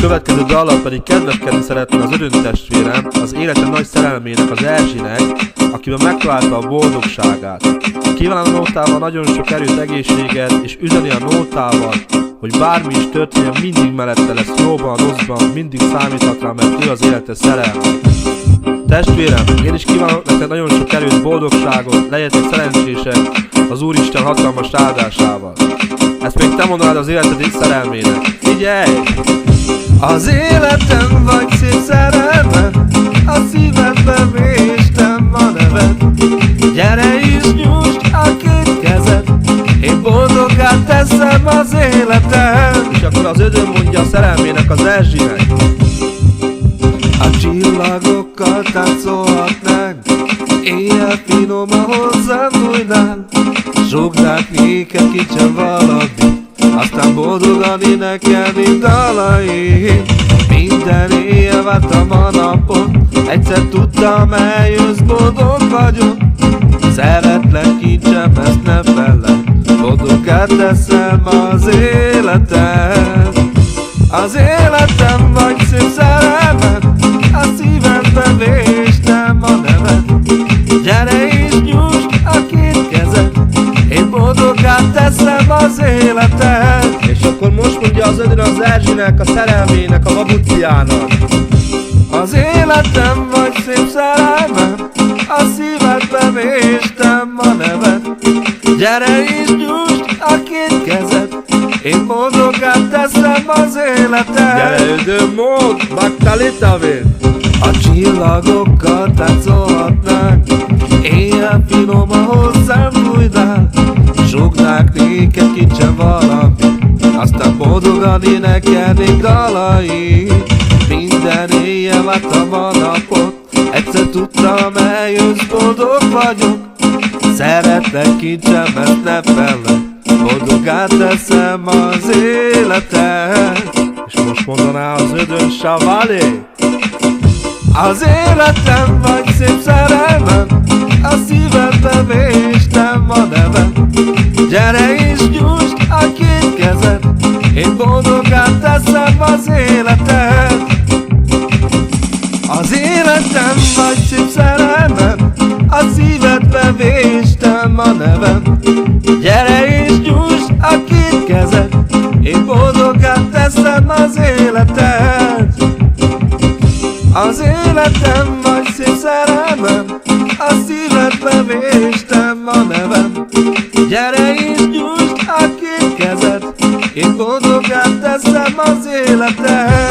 következő dallal pedig kedveskedni szeretne az Ödön testvérem az élete nagy szerelmének, az Erzsinek, akiben megtalálta a boldogságát. Kívánom a nótával nagyon sok erőt, egészséget, és üzeni a nótával, hogy bármi is történjen, mindig mellette lesz, jóban, rosszban, mindig számíthat rá, mert ő az élete szerelme. Testvérem, én is kívánok neked nagyon sok erőt, boldogságot, legyetek szerencsések az Úristen hatalmas áldásával. Ezt még te mondanád az életed szerelmének. Figyelj! Az életem vagy szép szerelme, a szívedben véstem a neved. Gyere és nyújtsd a két kezed, én boldoggá teszem az életem. És akkor az Ödön mondja a szerelmének, az Erzsinek. A csillagokkal táncolhatnánk, éjjel finom, hozzám nyújnál. Zsugdák néked kicsen valami, aztán boldogan énekelni dalaim. Minden éjjel vártam a napot, egyszer tudtam, eljössz, boldog vagyok. Szeretlek kincsem, ezt ne feled, boldoggá teszem az életem. Az életem vagy szép szerelmem, a szívemben véstem a neved. Gyere és nyújtsd a két kezed, én boldoggá teszem az életet. És akkor most mondja az Ödön az Erzsinek, a szerelmének, a babuciának. Az életem vagy szép szerelmem, a szívedben véstem a neved. Gyere és nyújtsd a két kezed, én boldoggá teszem az életet. Gyere Ödön, mondd, Magdalena-vér! A csillagokkal táncolhatnánk, éjjel finom, hozzám nyújnál. Zsugdák néked kincsen valami, aztán boldogan énekelnék dalaim. Minden éjjel vártam a napot, egyszer tudtam, eljössz, boldog vagyok. Szeretlek kincsem, ezt ne feled, boldoggá teszem az életet. És most mondaná az Ödön Savalé. Az életem vagy szép szerelmem, a szívedben véstem a neved. Gyere és nyújtsd a két kezed, én boldoggá teszem az életet. Az életem vagy szép szerelmem, a szívedben véstem a neved. Gyere és nyújtsd a két kezed, én boldoggá teszem az életet. Az életem vagy szép szerelmem, a szívedben véstem a nevem. Gyere és nyújtsd a két kezed, én boldoggá teszem az életet.